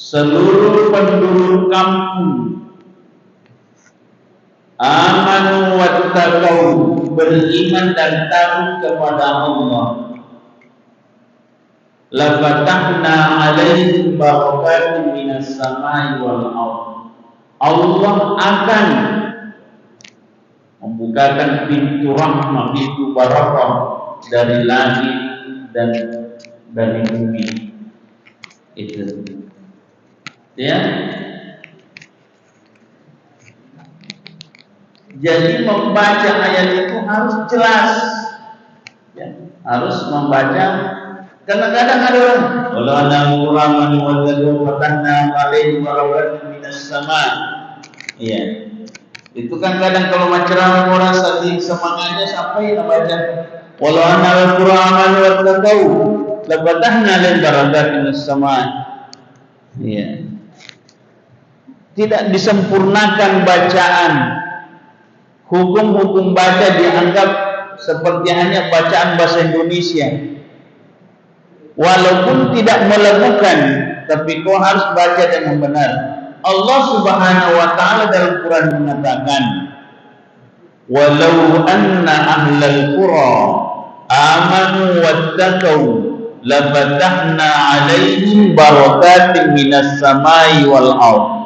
seluruh penduduk kampung amanu wattaqau, beriman dan takut kepada Allah, la fatahna alaihim barakatin minas samai wal ardh, Allah akan membukakan pintu rahmat, pintu barakah dari langit dan dari bumi. Itu ya. Jadi membaca ayat itu harus jelas ya, harus membaca. Kadang-kadang ada orang walau anna qur'anan wa tadru fatanna alaihim barakatin minas sama. Iya. Itu kan kadang kalau ceramah orang saking semangatnya sampai baca walau anna qur'anan wa tadru fatanna alaihim barakatin minas sama. Iya. Tidak disempurnakan bacaan. Hukum-hukum baca dianggap seperti hanya bacaan bahasa Indonesia. Walaupun tidak melebukan, tapi kau harus baca dengan benar. Allah Subhanahu wa taala dalam Quran mengatakan, "Walau anna ahlal qura amanu wattaqau lafatahna 'alaihim barakatin minas samai wal ardh."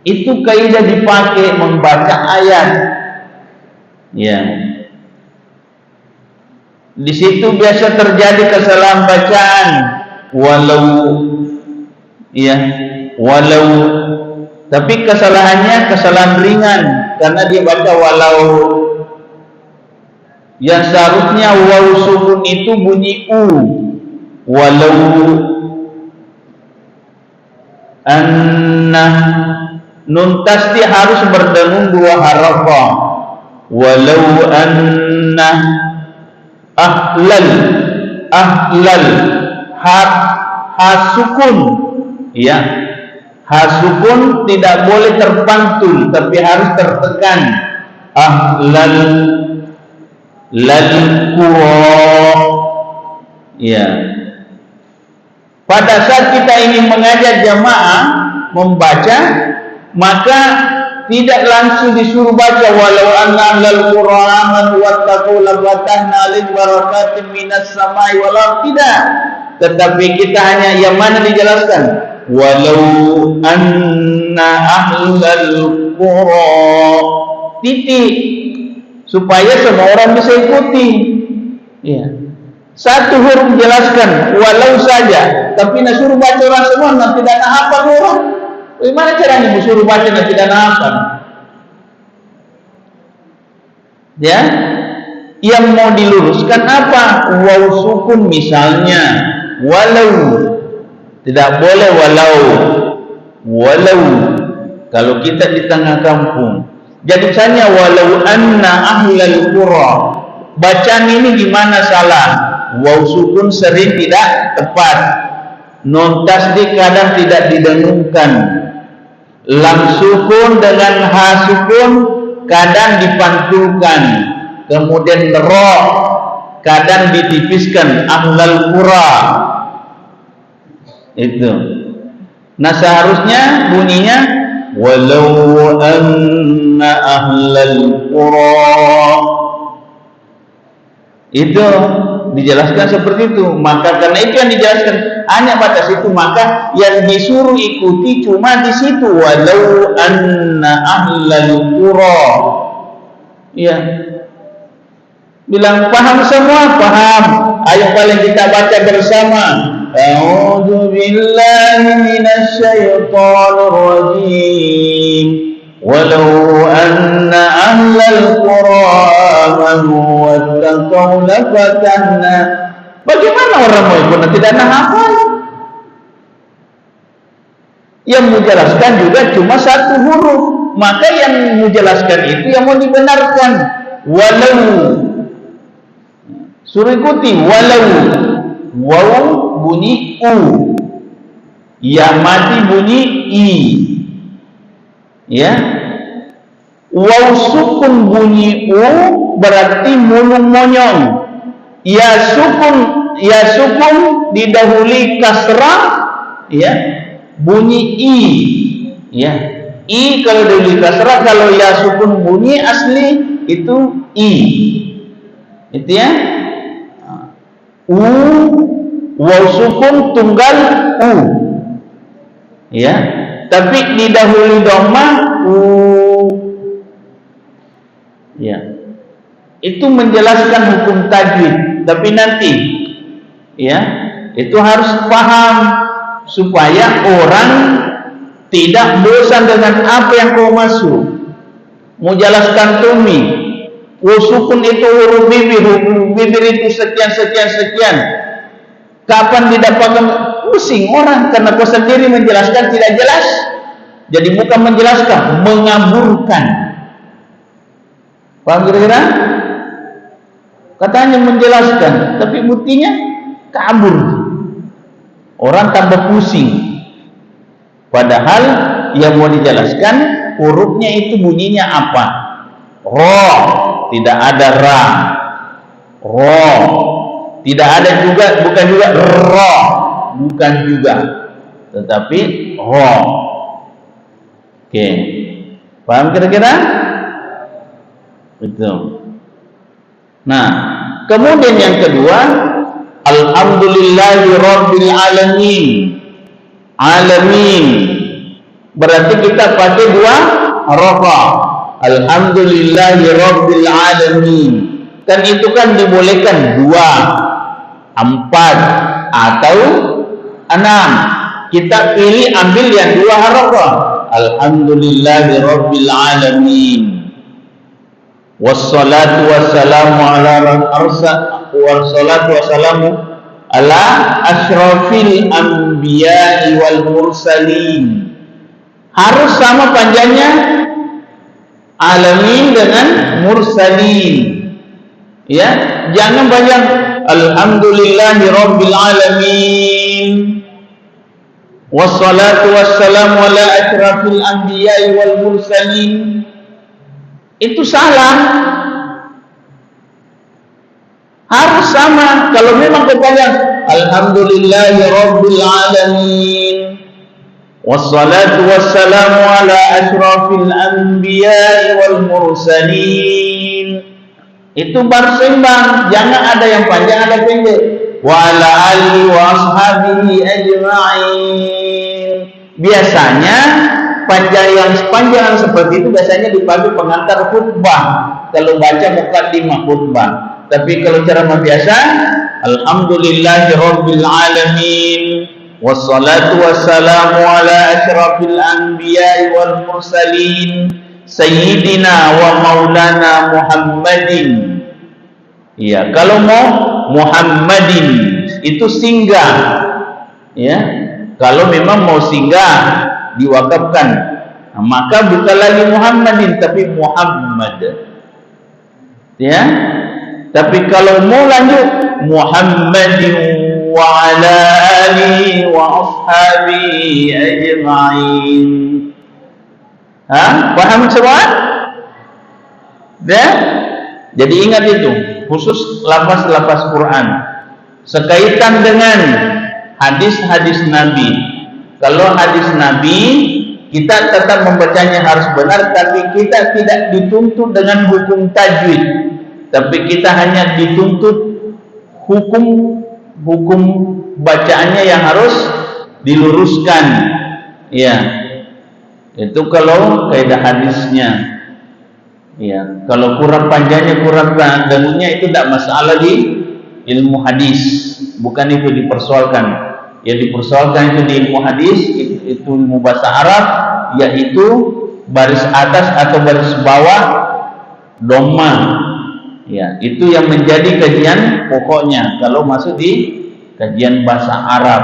Itu kaidah dipakai membaca ayat. Ya. Di situ biasa terjadi kesalahan bacaan, walau, tapi kesalahannya kesalahan ringan karena dia baca walau. Yang seharusnya waw sukun itu bunyi u. Walau anna, nun tasdih harus berdengung dua harafah. Walau anna ahlal hasukun ya, hasukun tidak boleh terpantul tapi harus tertekan. Ahlal lal qura ya. Pada saat kita ingin mengajar jamaah membaca, maka tidak langsung disuruh baca walau anna ahlal qura amanu wattaqu lafatahna alaihim barakatin minas samai wal ardh, tidak. Tetapi kita hanya yang mana dijelaskan walau anna ahlal qura titik, supaya semua orang bisa ikuti ya. Satu huruf jelaskan walau saja, tapi nak suruh baca orang semua nanti tidak hafal orang. Bagaimana caranya disuruh baca dan tidak hafal? Ya, yang mau diluruskan apa? Waw sukun misalnya, walau, tidak boleh walau. Kalau kita di tengah kampung, jadi misalnya walau anna ahlal qura, bacaan ini di mana salah? Waw sukun sering tidak tepat, nun tasdih kadang tidak didengungkan. Lam sukun dengan ha sukun kadang dipantulkan, kemudian ro kadang ditipiskan. Ahlal qura itu. Nah seharusnya bunyinya walau anna ahlal qura, itu dijelaskan seperti itu. Maka karena itu yang dijelaskan hanya batas itu, maka yang disuruh ikuti cuma di situ walau anna ahlal qura. Ya. Bilang paham semua, paham. Ayo kalian kita baca bersama. A'udzu billahi minasy syaithanir rajim. Walau anna ahlal qura amanu wattaqau lafatahna. Bagaimana orang mau ikut tidak hafal? Yang menjelaskan juga cuma satu huruf, maka yang menjelaskan itu yang mau dibenarkan. Walau, suruh ikuti walau. Waw bunyi u, ya mati bunyi i. Ya, waw sukun bunyi u berarti mulung monyong. Ya sukun didahului kasrah, ya. bunyi i, ya. I kalau diberi kasrah, kalau ya sukun bunyi asli itu i, itu ya. U, waw sukun tunggal u, ya. Tapi didahului dhamma u, ya. Itu menjelaskan hukum tajwid, tapi nanti, ya, itu harus paham supaya orang tidak bosan dengan apa yang kau masuk. Mau jelaskan tumi, sukun itu huruf bibir itu sekian. Kapan didapatkan pusing orang karena kau sendiri menjelaskan tidak jelas. Jadi bukan menjelaskan, mengaburkan. Paham kira-kira? Katanya menjelaskan, tapi buktinya kabur. Orang tambah pusing. Padahal yang mau dijelaskan hurufnya itu bunyinya apa? Ro, tidak ada ra. Ro, tidak ada juga, bukan juga ro, bukan juga, tetapi ro. Oke, paham kira-kira? Itu. Nah, kemudian yang kedua, alhamdulillahi rabbil alamin. Alamin berarti kita pakai dua rafa. Alhamdulillahi rabbil alamin. Kan itu kan dibolehkan 2, 4 atau 6. Kita pilih ambil yang 2 harafah. Alhamdulillahi rabbil alamin. Wassalatu wassalamu ala asyrafil anbiya'i wal mursalin. Harus sama panjangnya alamin dengan mursalin, ya. Jangan banyak alhamdulillahi rabbil alamin wassalatu wassalamu ala asyrafil anbiya'i wal mursalin. Itu salah. Harus sama. Kalau memang kepanjang alhamdulillahi rabbil alamin wassalatu wassalamu ala asyrafil anbiya'i wal mursalin, itu baru seimbang. Jangan ada yang panjang ada pendek. Wa ala alihi wa ashabihi ajma'in. Biasanya panjang seperti itu biasanya dipakai pengantar khutbah kalau baca muqaddimah khutbah. Tapi kalau ceramah biasa, alhamdulillahi rabbil alamin wassalatu wassalamu ala asyrafil anbiya'i wal mursalin sayyidina wa maulana Muhammadin. Ya, kalau mau Muhammadin itu singgah, ya. Kalau memang mau singgah diwakafkan, maka bukan lagi Muhammadin tapi Muhammad, ya. Tapi kalau mau lanjut Muhammadin wa ala alihi wa ashabihi ajma'in. Paham semua? Ya? Jadi ingat itu, khusus lafaz-lafaz Quran sekaitan dengan hadis-hadis Nabi. Kalau hadis Nabi kita tetap membacanya harus benar, tapi kita tidak dituntut dengan hukum tajwid. Tapi kita hanya dituntut hukum bacaannya yang harus diluruskan, ya. Itu kalau kaidah hadisnya, ya. Kalau kurang panjangnya, kurang dangunya, itu tidak masalah di ilmu hadis, bukan itu dipersoalkan. Yang dipersoalkan itu di ilmu hadis, itu ilmu bahasa Arab, yaitu baris atas atau baris bawah dhamma. Ya, itu yang menjadi kajian pokoknya kalau masuk di kajian bahasa Arab.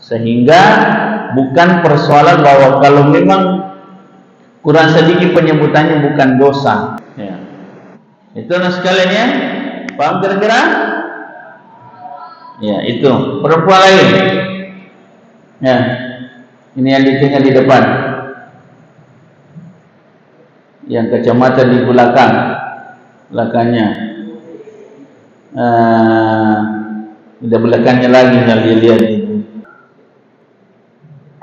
Sehingga bukan persoalan bahwa kalau memang kurang sedikit penyebutannya bukan dosa, ya. Itu sekalian, ya. Paham kira-kira? Ya, itu. Perempuan lain. Ya. Ini yang ditinggal di depan. Yang kacamata di belakangnya, tidak belakangnya lagi, yang dilihat itu.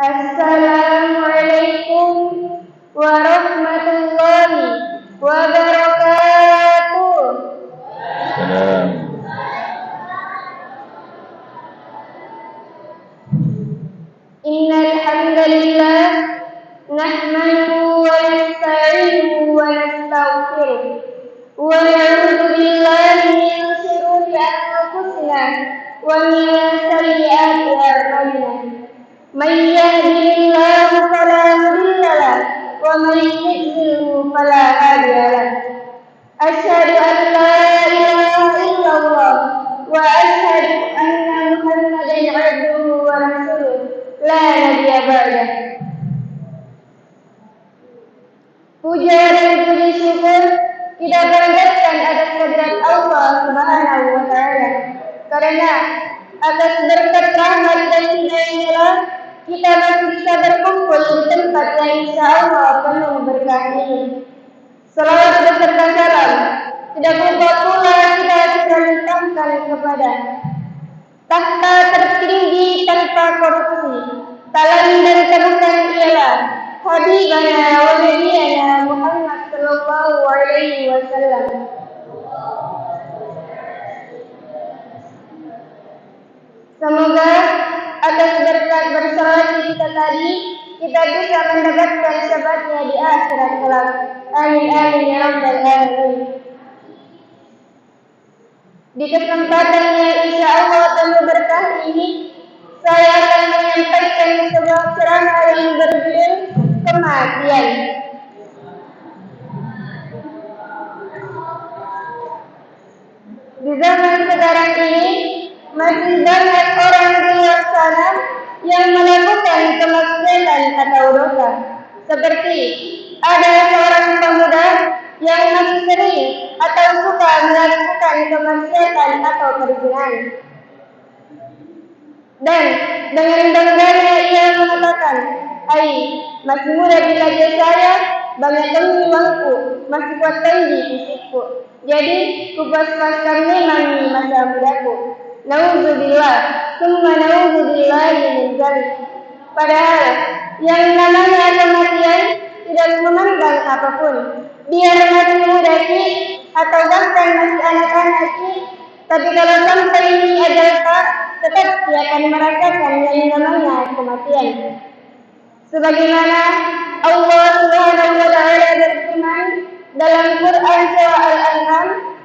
Assalamualaikum warahmatullahi wabarakatuh. Salam. Innal hamdalillah nahmaduhu wa nasta'inuhu wa nastaghfiruh wa na'udzu billahi min shururi anfusina wa min sayyiati a'malina. May yahdihillahu fala mudilla lahu wa may yudlil fala hadiya lahu. Asyhadu an la ilaha illallah wa asyhadu anna Muhammadan abduhu wa rasuluh la nabiyya ba'dah. Puja dan puji syukur kita panjatkan atas kehadirat Allah Subhanahu wa taala. Karena atas berkat rahmat dan hidayahnya kita masih bisa berkumpul di tempat yang insya Allah penuh berkah ini. Salawat beserta salam tidak lupa pula kita bisa limpahkan kepada tahta tertinggi tanpa korupsi, tak lain dan tak bukan ialah Habibana wa Nabiyana Muhammad sallallahu alaihi wasallam. Semoga atas berkat bersolawat kita tadi kita bisa mendapatkan syafaatnya di akhirat kelak. Amin amin ya rabbal alamin. Di kesempatan yang insya Allah penuh berkah ini, saya akan menyampaikan sebuah ceramah yang berjudul kematian. Di zaman sekarang ini masih banyak orang di luar sana yang melakukan kemaksiatan atau dosa. Seperti ada seorang pemuda yang masih sering atau suka melakukan kemaksiatan atau perzinahan. Dan dengan bangganya ia mengatakan, "Hai, masih muda di wajah saya, banyak tinggi uangku, masih kuat tinggi fisikku. Jadi kupas-paskan memang di masa mudaku." Nauzubillah, summa nauzubillah min dzalik. Padahal yang namanya kematian tidak memandang apapun. Biar masih muda atau bahkan masih anak-anak, tapi kalau sampai ini ajal tetap dia akan merasakan yang namanya kematian. Sebagaimana Allah Subhanahu wa taala berfirman dalam Quran surah Al-An'am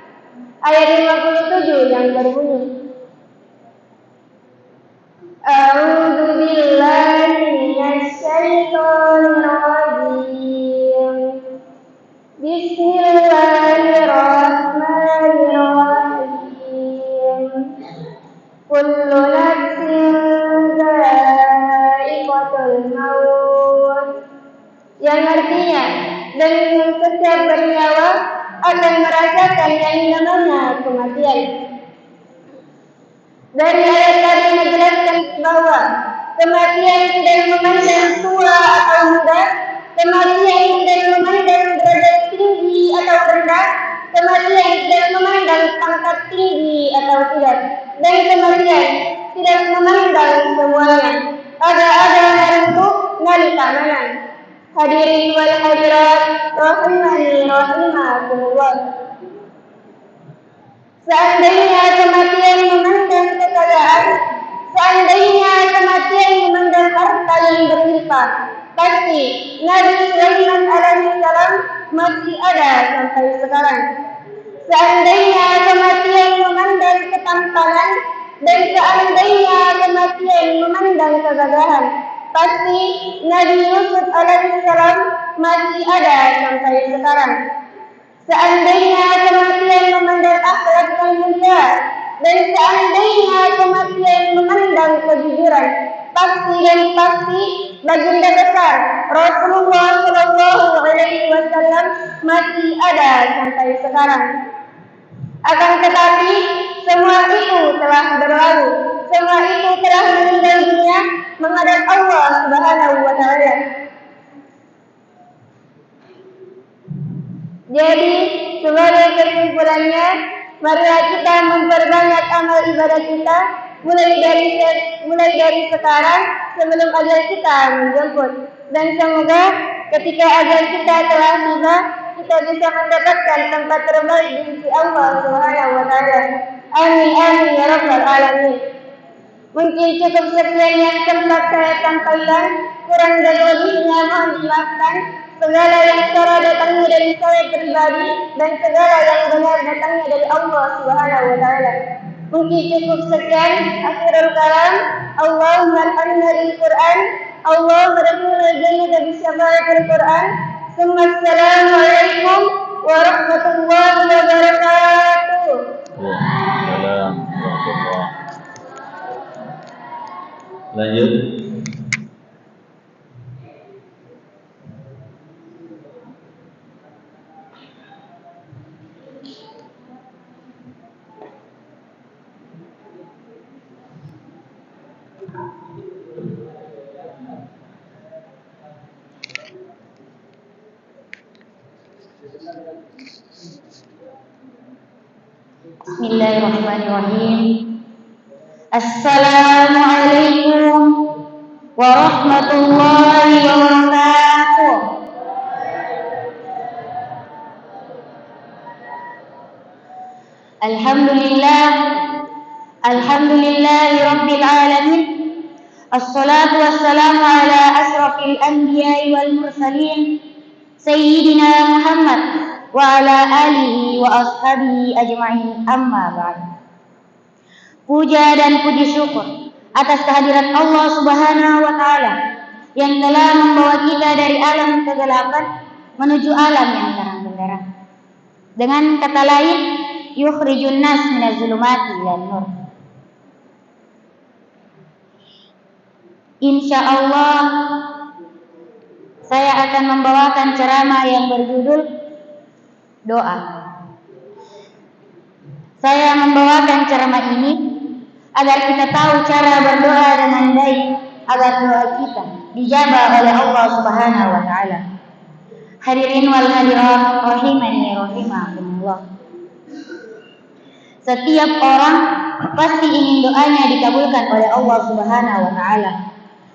ayat 57 yang berbunyi, A'udzu billahi minasy syaithanir rajim. Bismillahirrahmanirrahim. Kullu nafsin dha'iqatul maut. Yang artinya, dan setiap bernyawa akan merasakan yang namanya kematian. Dari ayat tadi menjelaskan bahwa kematian tidak memandang tua atau muda, kematian tidak memandang derajat tinggi atau rendah, kematian tidak memandang pangkat tinggi atau tidak, dan kematian tidak memandang semuanya. Ada untuk nalika mana. Hadirin wal hadirat rahimani rahimakumullah. Seandainya kematian memandang kekayaan, seandainya kematian memandang harta yang berlimpah, pasti Nabi Sulaiman alaihissalam masih ada sampai sekarang. Seandainya kematian memandang ketampangan, dan seandainya kematian memandang kegagahan, pasti Nabi Yusuf alaihissalam masih ada sampai sekarang. Seandainya kematian memandang akhlak yang mulia, dan seandainya kematian memandang kejujuran, pasti dan pasti baginda besar Rasulullah Shallallahu Alaihi Wasallam masih ada sampai sekarang. Akan tetapi semua itu telah berlalu, semua itu telah meninggal dunia menghadap Allah Subhanahu Wa Taala. Jadi sebagai kesimpulannya, marilah kita memperbanyak amal ibadah kita mulai dari sekarang sebelum ajal kita menjemput. Dan semoga ketika ajal kita telah tiba, kita bisa mendapatkan tempat terbaik di sisi Allah Subhanahu wa taala. Amin amin ya rabbal alamin. Mungkin cukup sekian yang sempat saya sampaikan. Kurang dan lebihnya mohon dimaafkan. Segala yang salah datangnya dari saya pribadi dan segala yang benar datangnya dari Allah Subhanahu wa taala. Mungkin cukup sekian. Akhirul kalam. Allahumma arhamna bil Quran. Allahumma arhamna jannata bi syafaatil Quran. Assalamualaikum warahmatullahi wabarakatuh. Waalaikumsalam warahmatullahi. Lanjut. Bismillahirrahmanirrahim. Assalamualaikum warahmatullahi wabarakatuh. Alhamdulillahi rabbil alamin. Assalatu wassalamu ala asrafil anbiya'i wal mursalin Sayyidina Muhammad wa ala alihi wa ashabihi ajma'in, amma ba'd. Puja dan puji syukur atas kehadirat Allah Subhanahu wa taala yang telah membawa kita dari alam kegelapan menuju alam yang terang benderang. Dengan kata lain, yukhrijun nas minaz zulumati ilan nur. Insya Allah saya akan membawakan ceramah yang berjudul doa. Saya membawakan ceramah ini agar kita tahu cara berdoa dengan baik, agar doa kita dijabah oleh Allah Subhanahu wa taala. Hadirin wal hadirat rahimani rahimakumullah. Setiap orang pasti ingin doanya dikabulkan oleh Allah Subhanahu wa taala.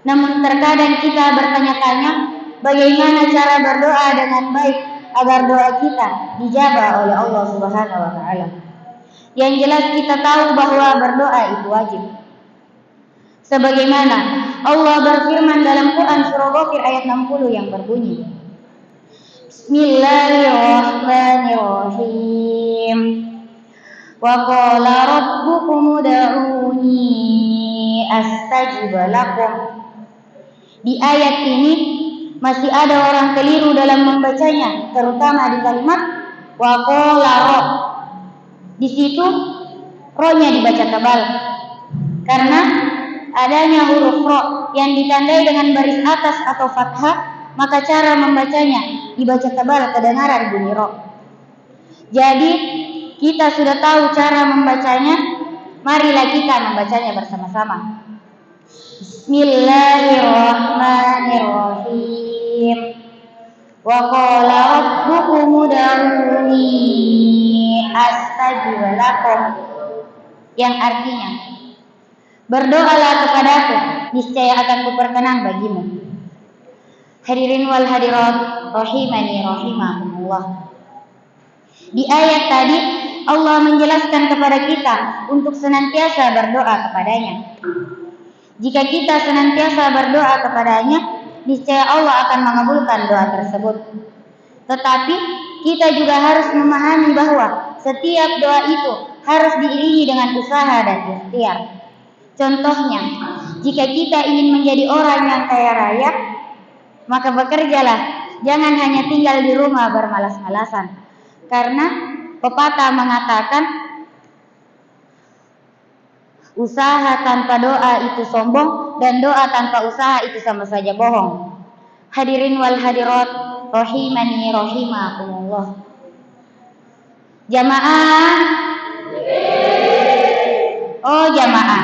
Namun terkadang kita bertanya-tanya bagaimana cara berdoa dengan baik agar doa kita dijabah oleh Allah Subhanahu wa taala. Yang jelas kita tahu bahwa berdoa itu wajib. Sebagaimana Allah berfirman dalam Quran surah Ghafir ayat 60 yang berbunyi, Bismillahirrahmanirrahim. Wa qala rabbukum ud'uni astajib lakum. Di ayat ini masih ada orang keliru dalam membacanya, terutama di kalimat wa qala rabb. Di situ ro-nya dibaca tebal karena adanya huruf ro yang ditandai dengan baris atas atau fathah, maka cara membacanya dibaca tebal kedengaran bunyi ro. Jadi kita sudah tahu cara membacanya, marilah kita membacanya bersama-sama. Bismillahirrahmanirrahim. Wa qala rabbukum ud'uni astajib lakum. Yang artinya, berdoalah kepadaku, niscaya akan kuperkenan bagimu. Hadirin wal hadirat rahimani rahimakumullah. Di ayat tadi Allah menjelaskan kepada kita untuk senantiasa berdoa kepadanya. Jika kita senantiasa berdoa kepadanya, niscaya Allah akan mengabulkan doa tersebut. Tetapi kita juga harus memahami bahwa setiap doa itu harus diiringi dengan usaha dan ikhtiar. Contohnya, jika kita ingin menjadi orang yang kaya raya, maka bekerjalah, jangan hanya tinggal di rumah bermalas-malasan. Karena pepatah mengatakan, usaha tanpa doa itu sombong, dan doa tanpa usaha itu sama saja bohong. Hadirin wal hadirat rahimani rahimakumullah. Jamaah. Oh jamaah.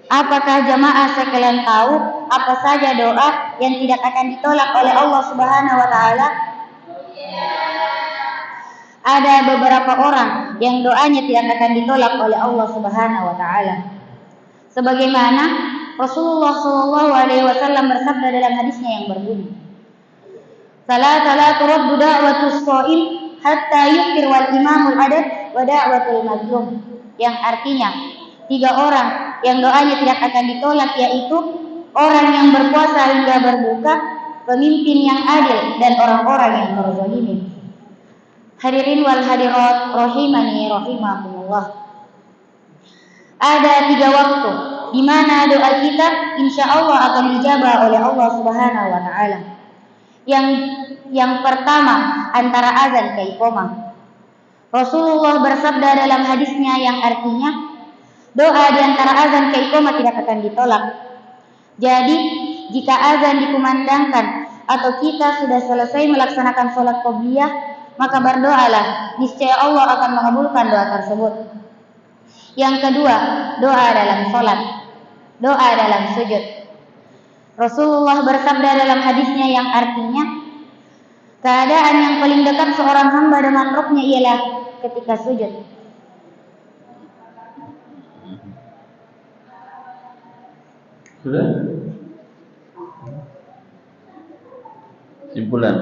Apakah jamaah sekalian tahu apa saja doa yang tidak akan ditolak oleh Allah Subhanahu wa taala? Ada beberapa orang yang doanya tidak akan ditolak oleh Allah Subhanahu wa taala. Sebagaimana Rasulullah sallallahu alaihi wasallam bersabda dalam hadisnya yang berbunyi, "Salatala turaddu da'watus shaim hatta yuftir wal imamul adad wa da'watul mazlum." Yang artinya 3 orang yang doanya tidak akan ditolak, yaitu orang yang berpuasa hingga berbuka, pemimpin yang adil, dan orang-orang yang berzalimi. Hadirin wal hadirat rahimani rahimakumullah. Ada 3 waktu di mana doa kita insya Allah akan dijabah oleh Allah Subhanahu wa taala. Yang pertama antara azan ke iqamah. Rasulullah bersabda dalam hadisnya yang artinya doa di antara azan ke iqamah tidak akan ditolak. Jadi, jika azan dikumandangkan atau kita sudah selesai melaksanakan sholat qobliyah, maka berdoalah, niscaya Allah akan mengabulkan doa tersebut. Yang kedua, doa dalam sholat, doa dalam sujud. Rasulullah bersabda dalam hadisnya yang artinya, keadaan yang paling dekat seorang hamba dengan Rabbnya ialah ketika sujud. Sudah? Simpulan.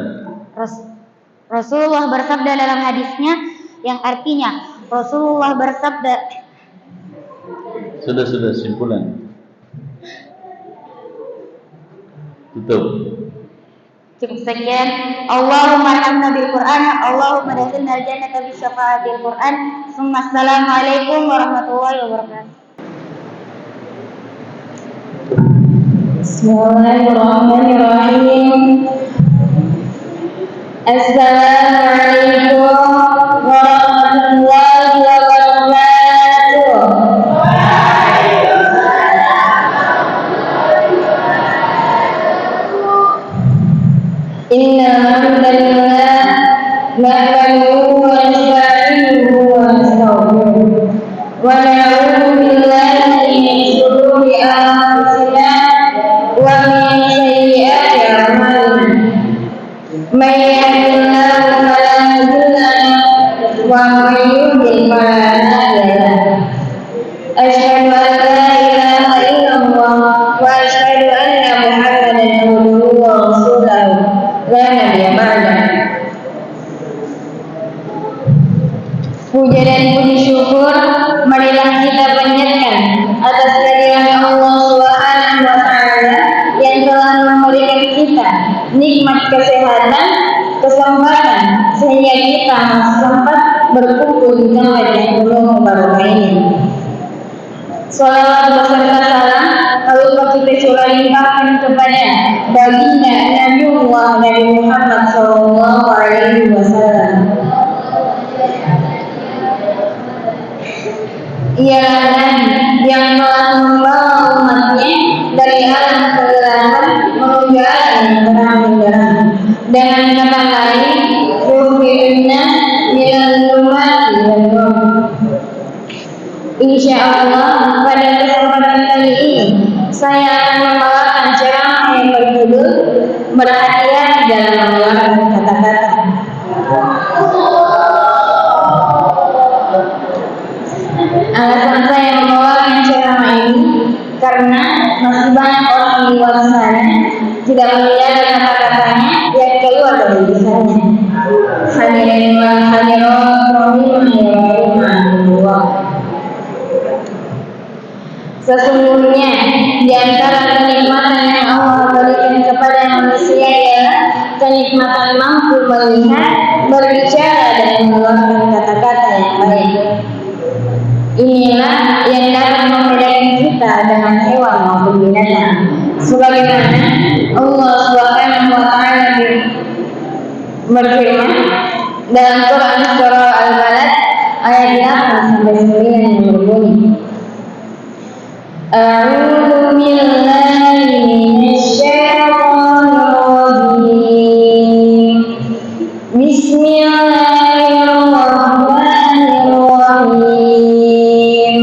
Rasulullah bersabda dalam hadisnya yang artinya Rasulullah bersabda. Sudah simpulan. Tutup. Cukup sekian. Allahumma arhamna bil Qur'an, Allahumma dakhilna al-jannata bi syafa'atil Qur'an. Assalamualaikum warahmatullahi wabarakatuh. Bismillahirrahmanirrahim. Assalamualaikum warahmatullahi wabarakatuh. Innal hamdalillah nahmaduhu wa nasta'inuhu wa nastaghfiruh wa na'udzu billahi min shururi anfusina wa min sayyiati a'malina. May yahdihillahu fala mudilla lahu wa may yudlil fala hadiya lahu. Asyhadu an la ilaha illallah wa asyhadu anna Muhammadan abduhu wa rasuluhu la nabiyya ba'dahu. Puja dan puji syukur marilah kita panjatkan atas kehadiran Allah Subhanahu wa taala yang telah memberikan kita nikmat kesehatan, kesempatan sehingga kita sempat berkumpul di tempat yang penuh barokah ini. Salawat beserta salam lalu kita curah limpahkan kepada baginda Nabi Muhammad sallallahu alaihi wasallam. Ialah Nabi yang telah membawa umatnya dari alam kegelapan menuju alam yang terang benderang. Dengan kata lain, rubi'na minal zulumati wan nur. Insya Allah pada kesempatan kali ini saya akan membawakan ceramah yang berjudul berhati-hati dalam mengeluarkan kata-kata. Alasan saya membawakan ceramah ini karena masih banyak orang di luar sana tidak mendengar kata-katanya yang keluar dari lisannya. Hadirin wal hadirat rahimani wa rahimakumullah. Sesungguhnya di antara kenikmatan yang Allah berikan kepada manusia ialah kenikmatan mampu melihat, berbicara dan mengeluarkan kata-kata yang baik. Inilah yang dapat membedakan kita dengan hewan maupun binatang. Sebagaimana Allah Subhanahu wa taala berfirman dalam Quran surah Al-Balad ayat 8 sampai 9 yang berbunyi, A'udzu billahi minasy syaithanir rajim. Bismillahirrahmanirrahim.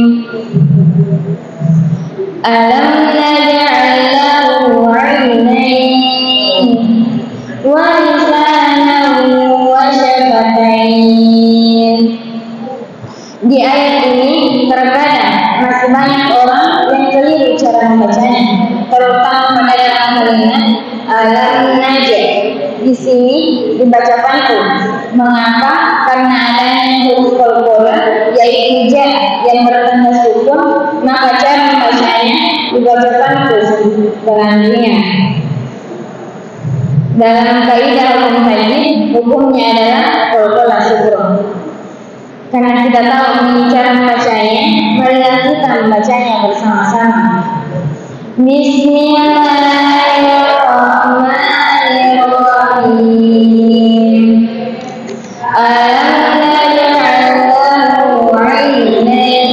Alam naj'al lahu 'aynayn wa lisanan wa shafatain selanjutnya. Dalam kaidah hukum hadis, hukumnya adalah qala syukron. Karena kita tahu ini cara membacanya, marilah kita membacanya bersama-sama. Bismillahirrahmanirrahim. Alam naj'allahu 'ainayn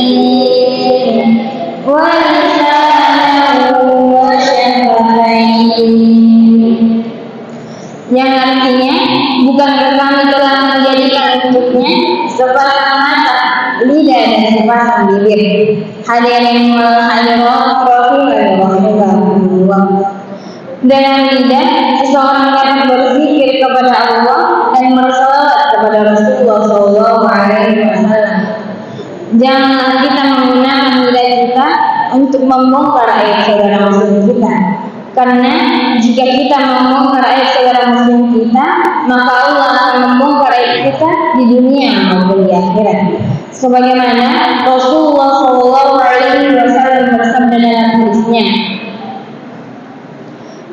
wa lisanan wa syafatayn. Yang artinya, bukankah kami telah menjadikan untuknya sepasang mata, lidah dan sepasang bibir. Hadirin wal hadirat rahimahullah. Dengan lidah seseorang dapat berzikir kepada Allah dan bersalawat kepada Rasulullah SAW. Janganlah kita menggunakan lidah kita untuk membongkar aib saudara muslim kita. Karena jika kita membongkar aib saudara muslim kita, maka Allah akan membongkar aib kita di dunia maupun di akhirat. Sebagaimana Rasulullah SAW bersabda dalam hadisnya,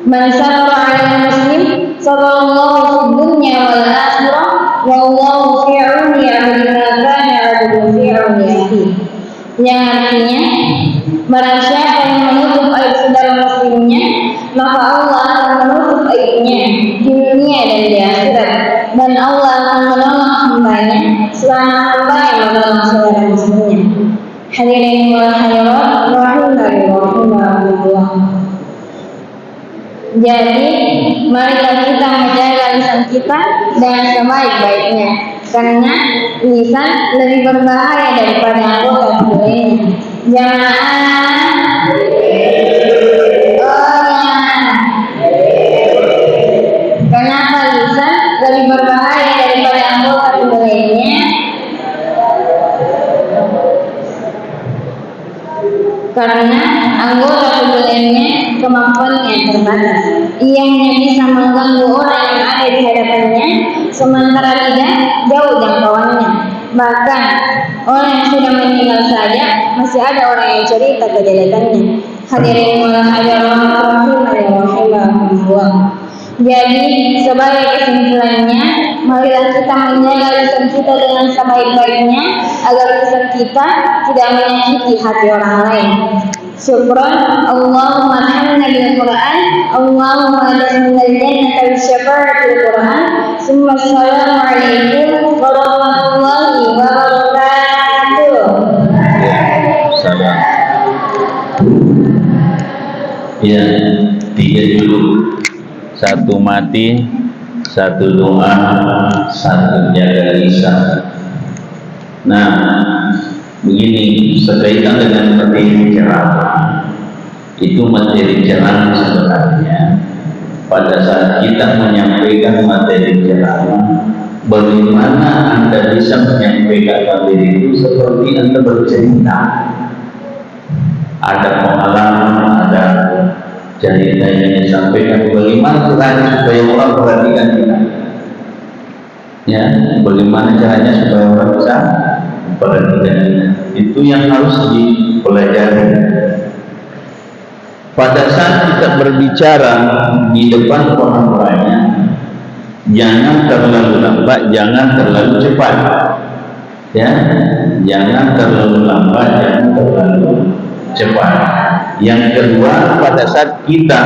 "Man satara 'ala muslim, satarallahu fid dunya wal akhirah, wallahu fi 'auni 'abdin ma kana 'abdun fi 'auni akhihi." Yang artinya, barang siapa yang menutup aib saudara muslimnya, maka Allah akan menutup aibnya di dunia dan di akhirat, dan Allah akan menolong hambanya selama hambanya menolong saudara muslimnya. Hadirin wal hadirat rahimahullah. Jadi, marilah kita menjaga lisan kita dengan sebaik-baiknya, karena lisan lebih berbahaya daripada anggota tubuh lainnya. Kenapa lisan lebih berbahaya daripada anggota tubuh lainnya? Karena anggota tubuh lainnya kemampuannya terbatas. Ia hanya bisa mengganggu orang yang ada di hadapannya, sementara lidah jauh jangkauannya. Bahkan orang yang sudah meninggal saja masih ada orang yang cerita kejelekannya. Hadirin wal hadirat rahimahullah. Jadi sebagai kesimpulannya, marilah kita menjaga lisan kita dengan sebaik-baiknya agar lisan kita tidak menyakiti hati orang lain. Syukran, Allahumma arhamna bil Quran, Allahumma adkhilna al-jannata bi syafa'atil Quran. Summa assalamu alaikum warahmatullahi wabarakatuh. Salam. Ya, 3 dulu. 1 mati, 1 doa, 1 jaga lisan. Nah, begini, berkaitan dengan materi ceramah. Itu materi ceramah sebenarnya pada saat kita menyampaikan materi ceramah, bagaimana Anda bisa menyampaikan materi itu seperti Anda bercerita. Ada pengalaman, ada cerita yang disampaikan, bagaimana caranya supaya orang perhatikan kita. Ya, bagaimana caranya supaya orang bisa perhatikan kita. Itu yang harus dipelajari. Pada saat kita berbicara di depan orang banyak, jangan terlalu lambat, jangan terlalu cepat. Ya, jangan terlalu lambat, jangan terlalu cepat. Yang kedua, pada saat kita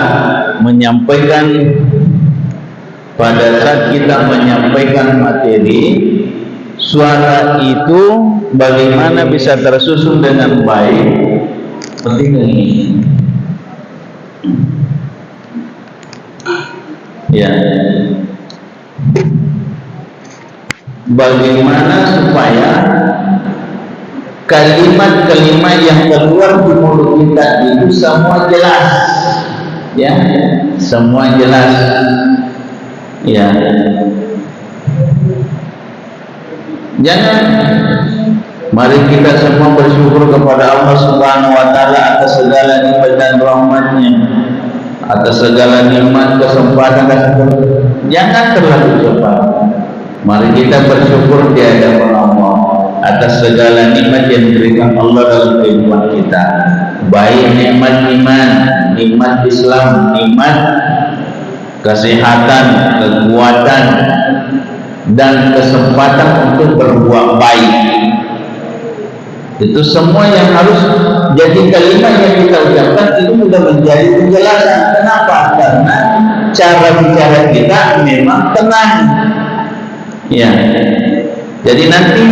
menyampaikan materi, suara itu bagaimana bisa tersusun dengan baik. Penting ini. Ya. Bagaimana supaya kalimat-kalimat yang keluar di mulut kita itu semua jelas, ya, semua jelas, ya. Jangan, mari kita semua bersyukur kepada Allah Subhanahu wa Ta'ala atas segala nikmat dan rahmatnya, atas segala nikmat, kesempatan. Jangan terlalu cepat. Mari kita bersyukur di hadapan Allah atas segala nikmat yang diberikan Allah dalam kehidupan kita. baik nikmat iman, nikmat Islam, nikmat kesehatan, kekuatan, dan kesempatan untuk berbuat baik. Itu semua yang harus jadi kalimat yang kita ucapkan itu sudah menjadi penjelasan. Kenapa? Karena cara bicara kita memang tenang. Ya. Jadi nanti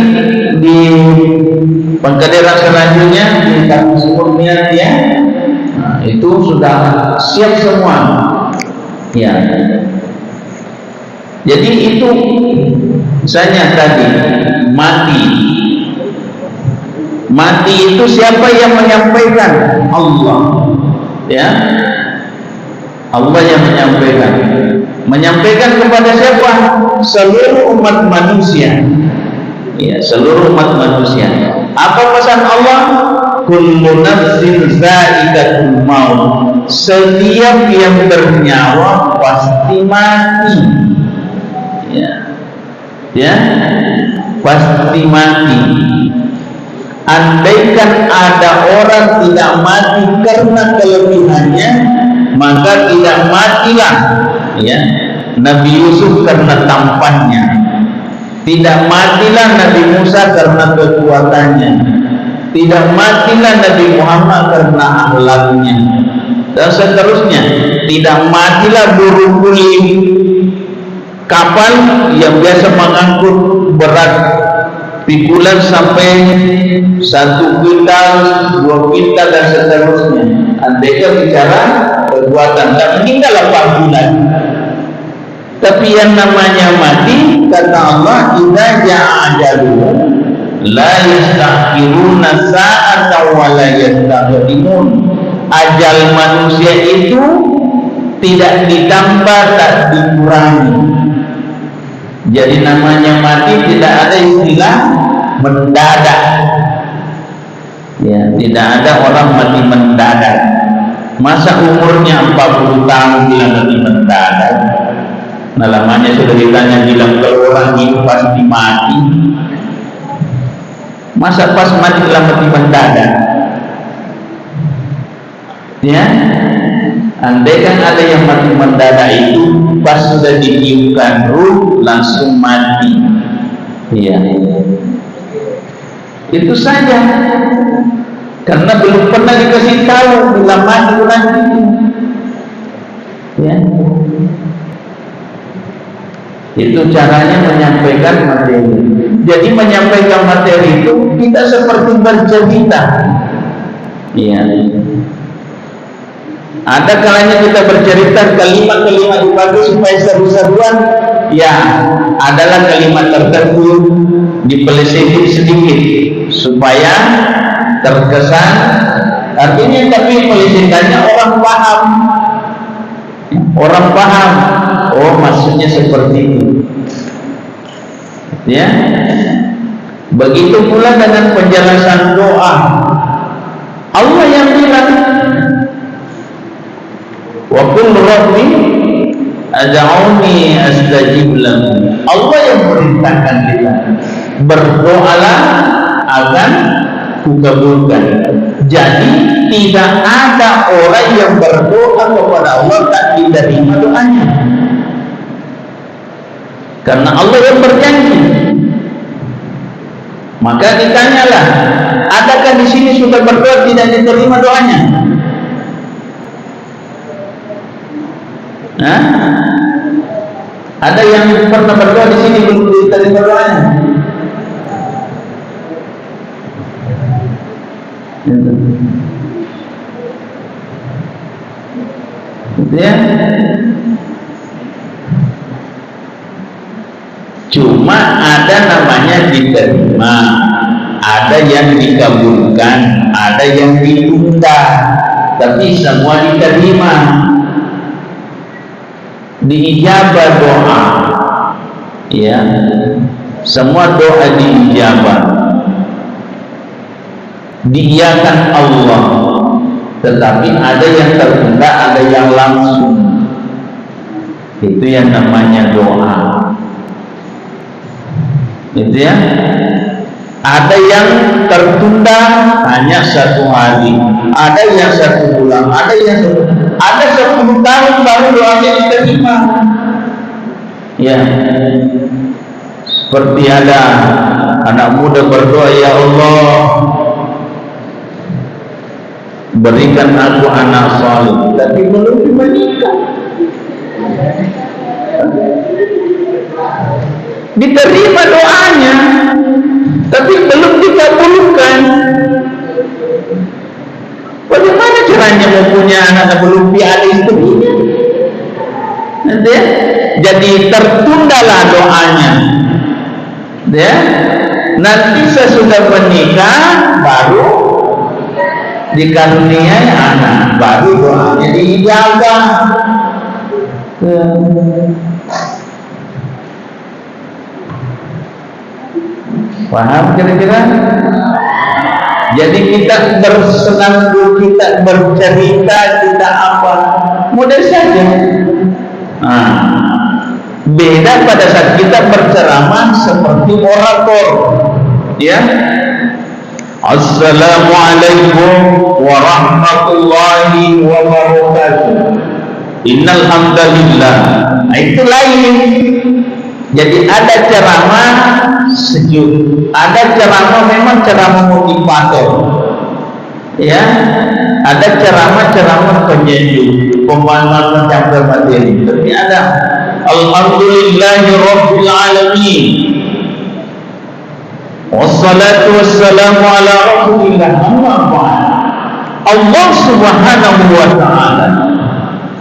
di pengkaderan selanjutnya di kamus umumnya ya, nah, itu sudah siap semua. Ya. Jadi itu misalnya tadi mati. Mati itu siapa yang menyampaikan? Allah. Ya. Allah yang menyampaikan. Menyampaikan kepada siapa? Seluruh umat manusia. Ya, seluruh umat manusia. Apa pesan Allah? Kullu nafsin za'iqatul maut. Setiap yang bernyawa pasti mati. Ya. Ya. Pasti mati. Andaikan ada orang tidak mati karena kelebihannya, maka tidak matilah ya Nabi Yusuf karena tampannya, tidak matilah Nabi Musa karena kekuatannya, tidak matilah Nabi Muhammad karena akhlaknya, dan seterusnya. Tidak matilah buruh kuli kapal yang biasa mengangkut berat pikulan sampai 1 kuintal, 2 kuintal dan seterusnya. Andaikan bicara perbuatan, tak meninggal 4 bulan. Tapi yang namanya mati, kata Allah, idza ja'a ajaluhum la yastakhiruna sa'atan wa la yastaqdimun. Ajal manusia itu tidak ditambah, tak dikurangi. Jadi namanya mati tidak ada istilah mendadak. Ya, tidak ada orang mati mendadak. Masa umurnya 40 tahun bilang mati mendadak? Nah, lamanya sudah ditanya bilang kalau orang hidup pasti mati. Masa pas mati bilang mati mendadak? Ya, andaikan ada yang mati mendadak itu pas sudah ditiupkan ruh langsung mati. Iya. Itu saja. Karena belum pernah dikasih tahu bila mati nanti. Ya. Itu caranya menyampaikan materi. Jadi menyampaikan materi itu kita seperti bercerita. Iya. Ada kalanya kita bercerita kalimat-kalimat dipakai supaya seru-seruan. Ya, adalah kalimat tertentu dipelesetin sedikit supaya terkesan. Artinya tapi pelesetannya orang paham. Orang paham. Oh, maksudnya seperti itu. Ya. Begitu pula dengan penjelasan doa. Allah yang bilang, wa qul rabbi ad'uni astajib lakum. Allah yang perintahkan kita, berdoalah akan kukabulkan. Jadi tidak ada orang yang berdoa kepada Allah tak diterima doanya, karena Allah yang berjanji. Maka ditanyalah, adakah di sini sudah berdoa tidak diterima doanya? Nah, ada yang pernah berdoa di sini belum diterima doanya? Ya. Cuma ada namanya diterima, ada yang dikabulkan, ada yang ditunda, tapi semua diterima. Diijabah doa, ya, semua doa diijabah, diiyakan Allah. Tetapi ada yang tertunda, ada yang langsung. Itu yang namanya doa. Itu ya. Ada yang tertunda hanya 1 hari, ada yang 1 bulan, ada 10 tahun baru doanya diterima. Ya, seperti ada anak muda berdoa, ya Allah, berikan aku anak saleh, tapi belum menikah. Diterima doanya, tapi belum dikabulkan. Bagaimana caranya mempunyai anak belum ada istrinya? Ya? Jadi tertundalah doanya. Ya? Nanti sesudah menikah baru dikaruniai anak, baru doanya diijabah. Paham kira-kira? Jadi kita bersenandung, kita bercerita, kita apa, mudah saja. Beda pada saat kita berceramah seperti orator, ya. Assalamualaikum warahmatullahi wabarakatuh. Innal hamdalillah. Itu lain. Jadi ada ceramah sejuk, ada ceramah memang ceramah motivator, ya, ada ceramah penyejuk, pemahaman campur materi. Tapi ada Alhamdulillahirabbil alamin, wassalatu wassalamu ala rasulillah, amma ba'd. Allah Subhanahu wa ta'ala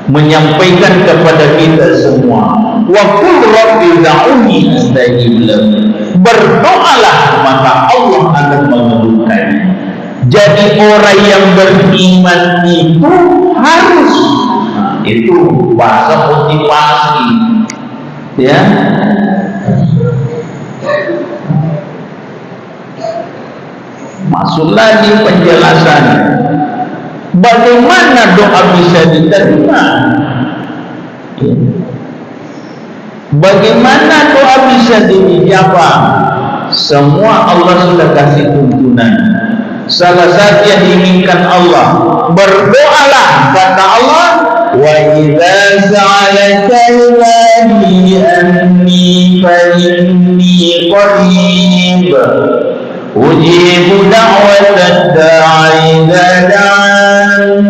menyampaikan kepada kita semua, wa qul rabbi da'uni astajib lakum, berdoalah maka Allah akan mengabulkan. Jadi orang yang beriman itu harus, itu bahasa motivasi, ya. Masuk lagi penjelasan bagaimana doa bisa diterima. Bagaimana doa bisa dijawab? Semua Allah sudah kasih tuntunan. Salah satu yang diinginkan Allah, berdoalah, kata Allah, wa idza sa'alaka ibadi anni fa inni qarib ujibu da'watad da'i idza da'an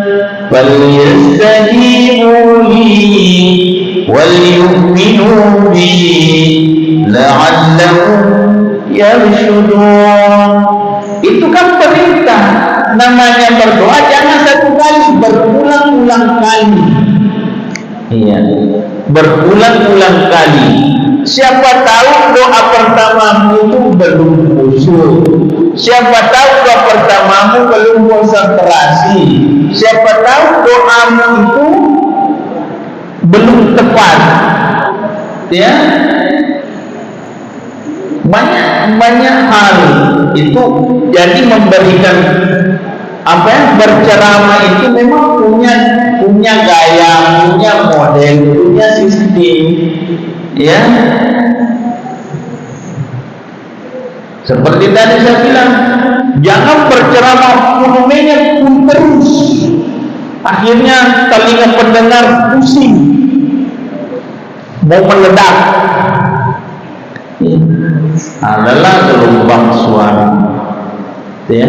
falyastajibu li waliyu'minu bi la'allahum yarshudun. Itu kan perintah. Namanya berdoa jangan 1 kali, berulang-ulang kali. Iya, berulang-ulang kali. Siapa tahu doa pertamamu itu belum khusyuk. Siapa tahu doa pertamamu belum konsentrasi. Siapa tahu doamu itu belum tepat. Ya, banyak hal itu. Jadi memberikan apa yang berceramah itu memang punya gaya, punya model, punya sistem, ya. Seperti tadi saya bilang, jangan berceramah volumenya pun terus, akhirnya telinga pendengar pusing, mau meledak. Adalah gelombang suara, ya.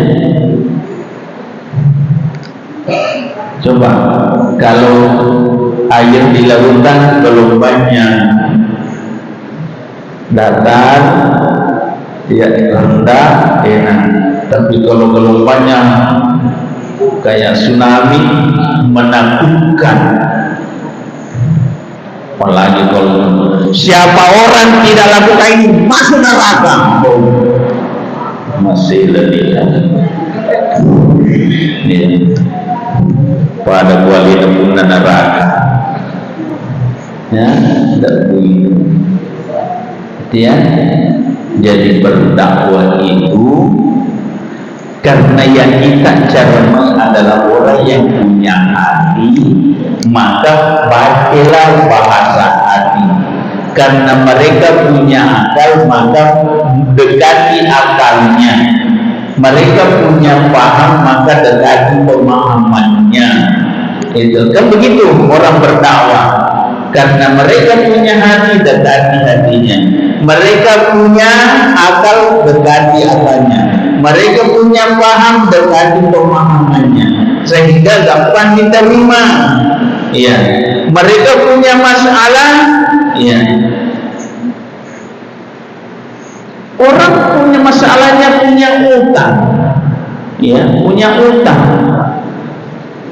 Coba kalau air di lautan gelombangnya datar, ya, rendah, enak. Tapi kalau gelombangnya kayak tsunami, menakutkan. Apalagi kalau siapa orang tidak lakukan ini masuk neraka. Masih lebih ini pada kuali nemunan neraka, ya, tidak begitu. Ya, jadi berdakwah itu karena yang kita cermai adalah orang yang punya hati, maka bacalah bahasa hati. Karena mereka punya akal, maka dekati akalnya. Mereka punya paham, maka dekati pemahamannya. Itu kan begitu orang berdakwah. Karena mereka punya hati, dekati hatinya. Mereka punya akal, dekati akalnya. Mereka punya paham, dekati pemahamannya, sehingga gampang diterima. Ya, mereka punya masalah. Ya, orang punya masalahnya, punya utang. Ya, punya utang.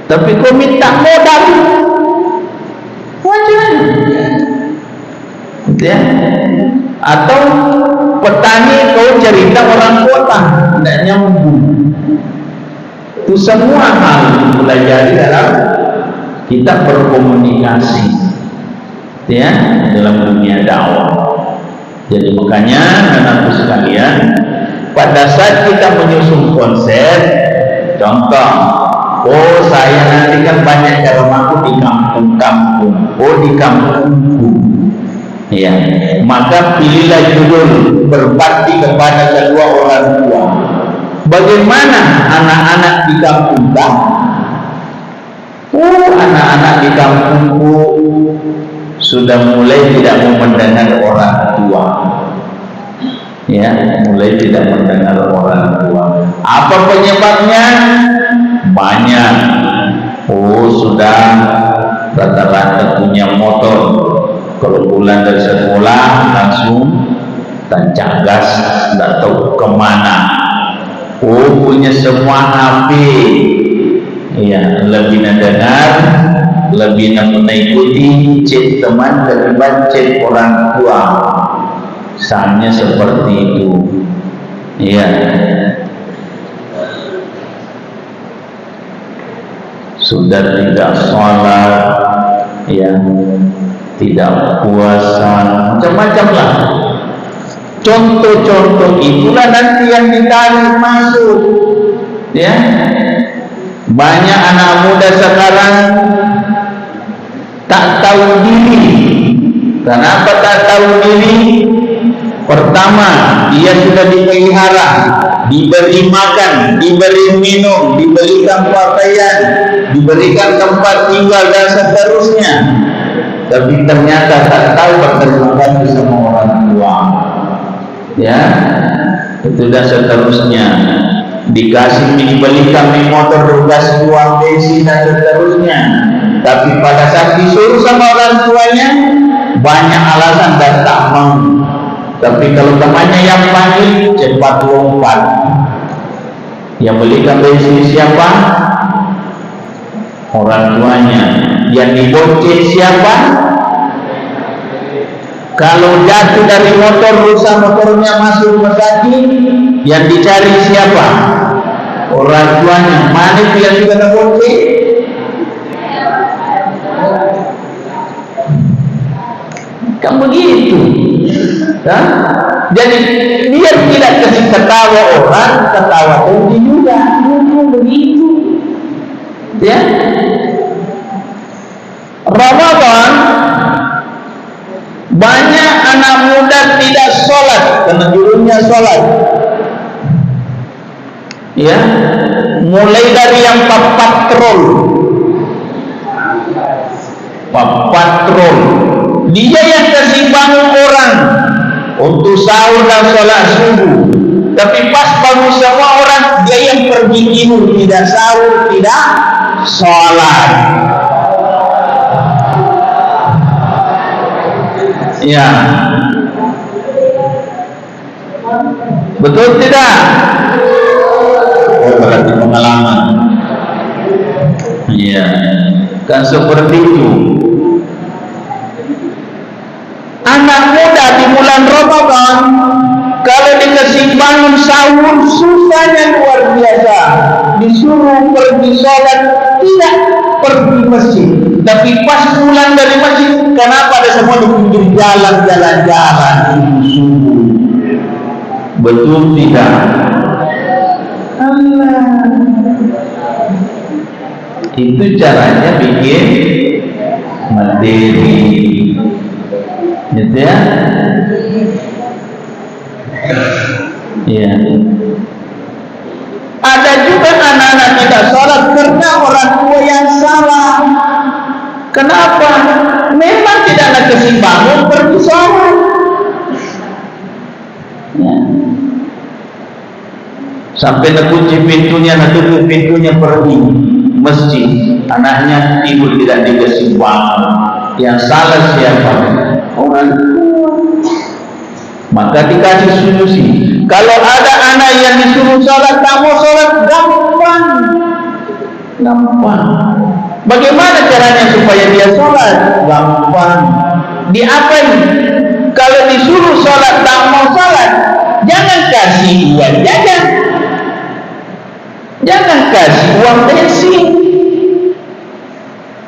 Tapi kau minta modal, wajar. Ya. Atau petani kau cerita orang kota, tidak nyambung. Itu semua hal dipelajari dalam kita berkomunikasi, ya, dalam dunia dakwah. Jadi makanya anak-anakku sekalian, pada saat kita menyusun konsep, contoh, oh saya nanti kan banyak calon aku di kampung-kampung, oh di kampungku. Ya, maka pilihlah judul berbakti kepada kedua orang tua. Bagaimana anak-anak di kampung kamu? Oh, anak-anak di kampungku sudah mulai tidak mau mendengar orang tua. Ya, mulai tidak mendengar orang tua. Apa penyebabnya? Banyak. Oh, sudah rata-rata punya motor. Kalau pulang dari sekolah langsung tancap gas, tidak tahu kemana. Oh, punya semua HP. Ya, lebih mendengar, lebih mengikuti chat teman daripada chat orang tua. Misalnya seperti itu. Ya. Sudah tidak sholat, ya, tidak puasa, macam-macam lah. Contoh-contoh itulah nanti yang ditarik masuk. Ya, banyak anak muda sekarang tak tahu diri. Kenapa tak tahu diri? Pertama, dia sudah dipelihara, diberi makan, diberi minum, diberikan pakaian, diberikan tempat tinggal dan seterusnya. Tapi ternyata tak tahu berterima kasih sama orang tua. Ya, itu dan seterusnya. Dikasih dibelikan motor, dikasih uang bensin dan seterusnya. Tapi pada saat disuruh sama orang tuanya, banyak alasan dan tak mau. Tapi kalau temannya yang panggil, cepat lompat. Yang belikan bensin siapa? Orang tuanya. Yang dibonceng siapa? Kalau jatuh dari motor, rusak motornya, masuk rumah sakit, yang dicari siapa? Orang tuanya. Mana itu yang juga terbonceng? Kan begitu. Ya? Jadi dia tidak kasih ketawa orang, ketawa sendiri juga. Begitu. Ya. Ramadan banyak anak muda tidak sholat karena judulnya sholat. Ya, mulai dari yang patrol, dia yang kasih bangun orang untuk sahur dan sholat subuh. Tapi pas bangun semua orang, dia yang pergi tidur, tidak sahur, tidak sholat. Ya, betul tidak? Oh, berarti pengalaman. Ya, kan seperti itu. Anak muda di bulan Ramadan, kalau dikasih bangun sahur, susahnya luar biasa. Disuruh pergi sholat, tidak pergi masjid. Tapi pas pulang dari masjid, kenapa ada semua di pinggir jalan-jalan subuh? Betul tidak? Allah. Itu caranya bikin materi. Gitu ya. Ya. Ada juga anak-anak tidak sholat karena orang tua yang salah. Kenapa? Memang tidak ada keseimbangan pergi sholat. Ya. Sampai nak kunci pintunya, nak tutup pintunya pergi masjid. Anaknya tidur tidak dikeseimbangan. Yang salah siapa? Orang tua. Maka dikasih solusi. Kalau ada anak yang disuruh sholat, tak mau sholat, gampang. Bagaimana caranya supaya dia sholat? Gampang. Diapain? Kalau disuruh sholat, tak mau sholat, jangan kasih uang jajan, jangan kasih uang bensin,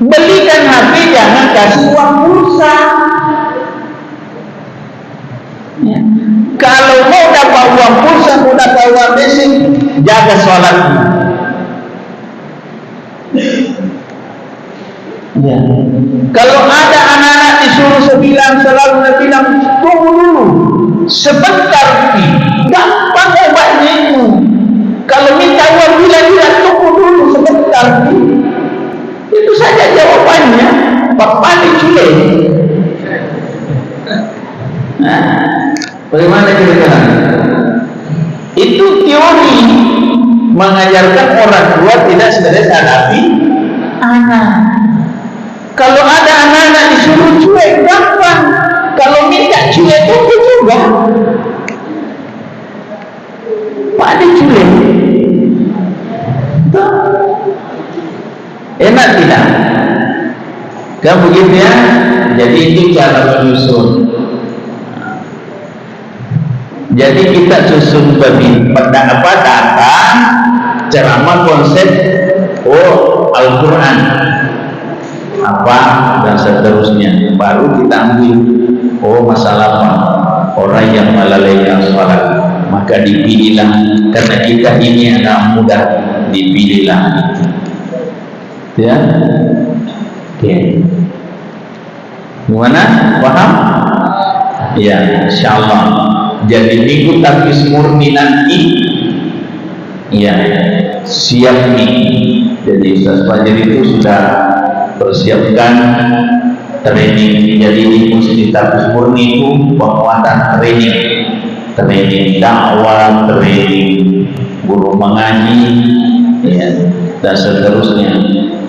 belikan HP, jangan kasih uang pulsa. Ya. Kalau mau dapat uang pulsa, mau dapat uang bensin, jaga sholat. Ya. Kalau ada anak-anak disuruh sebilang, selalu bilang tunggu dulu sebentar, gampang obatnya itu. Kalau minta uang bilang tunggu dulu sebentar, itu saja jawabannya. Bapak diculik. Nah, bagaimana kira-kira? Itu teori mengajarkan orang tua tidak stres hadapi anak. Kalau ada anak-anak disuruh cuek, gampang. Kalau minta cuek, itu juga. Pak dicuek. Enak tidak? Kan begitu ya? Jadi itu cara menyusun. Jadi kita susun datang ceramah konsep Al-Quran apa dan seterusnya, baru kita ambil masalah apa, orang yang melalaikan sholat, maka dipilihlah, karena kita ini anak muda, dipilihlah ya. Oke, gimana? Paham? Ya, insyaallah. Jadi minggu takbis murni nanti ya siap nih. Jadi Ustaz Fajar itu sudah persiapkan training. Jadi di musik takbis murni itu penguatan training dakwah, training guru mengaji ya, dan seterusnya.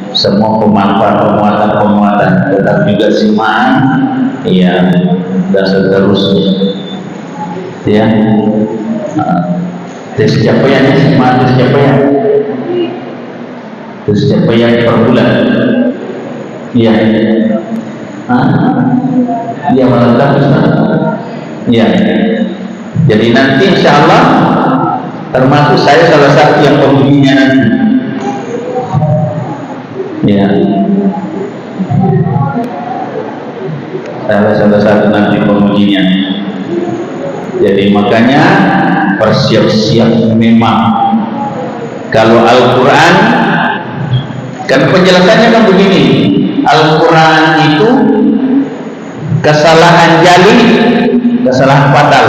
Semua penguatan, tetap juga simaan ya, dan seterusnya ya. Tes capaian simaan, tes capaian per bulan ya. Dia meletak ya. Jadi nanti insya Allah termasuk saya salah satu yang pembimbingnya nanti ya. Saya salah satu nanti pengujinya. Jadi makanya persiap-siap memang. Kalau Al-Quran kan penjelasannya kan begini, Al-Quran itu kesalahan jali, kesalahan fatal,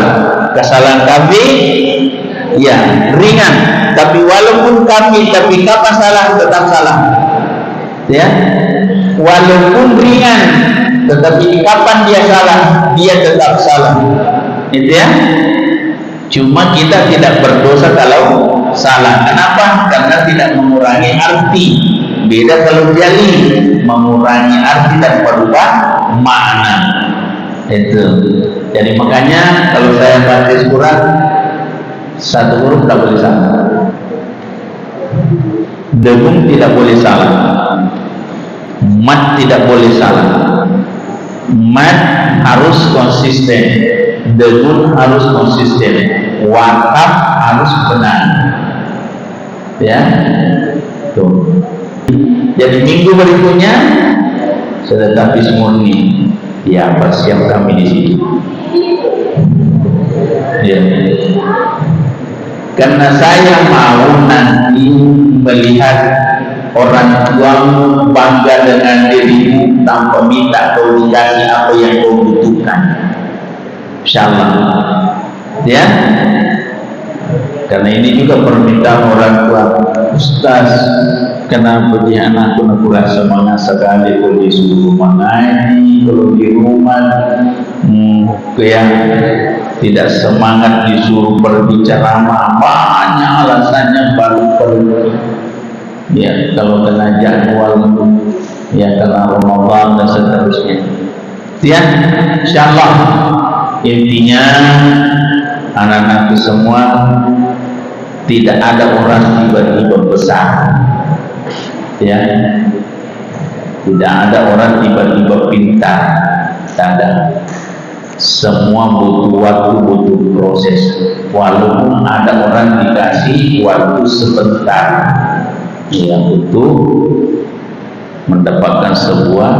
kesalahan kami ya ringan, tapi walaupun kami tapi kapan salah tetap salah ya, walaupun ringan tetapi kapan dia salah dia tetap salah itu ya. Cuma kita tidak berdosa kalau salah. Kenapa? Karena tidak mengurangi arti. Beda kalau jali, mengurangi arti dan berubah makna. Itu. Jadi makanya kalau saya baca Quran, satu huruf tidak boleh salah. Dengung tidak boleh salah. Mat tidak boleh salah. Mat harus konsisten. Dengung harus konsisten. Wakaf harus benar. Ya. Tuh. Jadi minggu berikutnya sudah habis murni. Ya, persiap kami di sini. Ya. Karena saya mau nanti melihat orang tuamu bangga dengan dirimu tanpa minta kau dikasih apa yang kau butuhkan. Insyaallah. Ya. Karena ini juga permintaan orang tua. Ustaz, kenapa dia anakku nak rasa semangat sekali kalau disuruh mengaji, kalau di rumah yang tidak semangat disuruh berbicara, banyak alasannya baru pergi. Ya, kalau kena jadwal, ya kena Ramadan dan seterusnya. Ya, insyaallah intinya anak-anakku semua, tidak ada orang tiba-tiba besar, ya, tidak ada orang tiba-tiba pintar, tidak ada. Semua butuh waktu, butuh proses. Walaupun ada orang dikasih waktu sebentar, yang butuh mendapatkan sebuah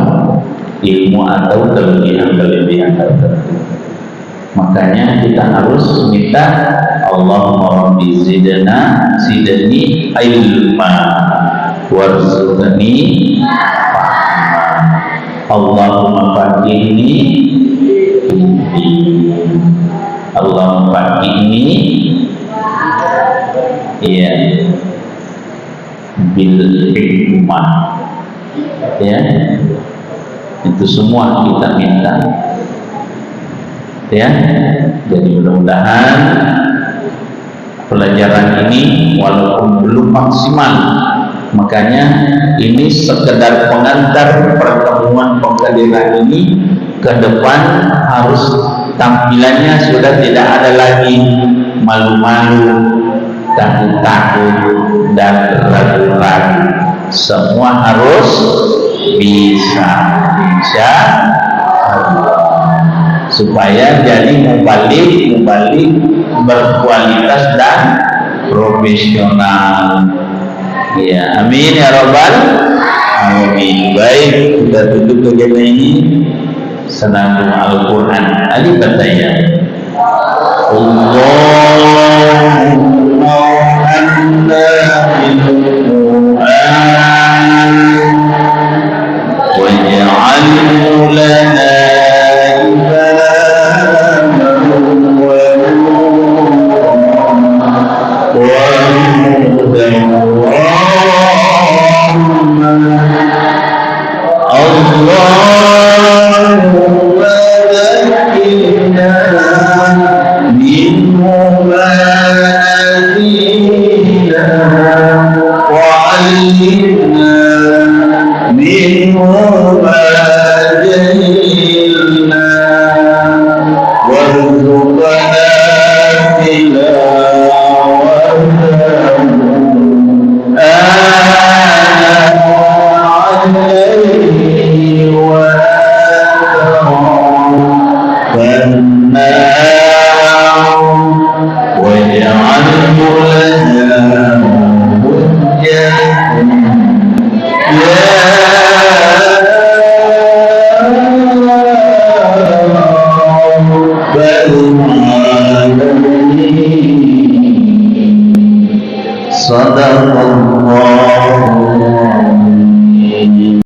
ilmu atau kelebihan-kelebihan tertentu. Makanya kita harus minta Allahumma rabbi zidni ilma warzuqni Allahumma faqihni Allahumma faqihni ya bil hikmah, ya, itu semua kita minta, ya. Jadi mudah-mudahan pelajaran ini walaupun belum maksimal, makanya ini sekedar pengantar pertemuan pengkaderan ini. Ke depan harus tampilannya sudah tidak ada lagi malu-malu, takut-takut dan ragu-ragu. Semua harus bisa, insya Allah, supaya jadi mubalik berkualitas dan profesional. Ya, amin ya rabbal alamin. Baik, kita tutup kegiatan ini. Senandung Al-Quran. Alif Fatayah. Allahumma anna bil-Quran waj'alhu lana imaman wa hudan wa rahmah. Allahumma zakkirna minhu ma nasina wa 'allimna minhu ma jahilna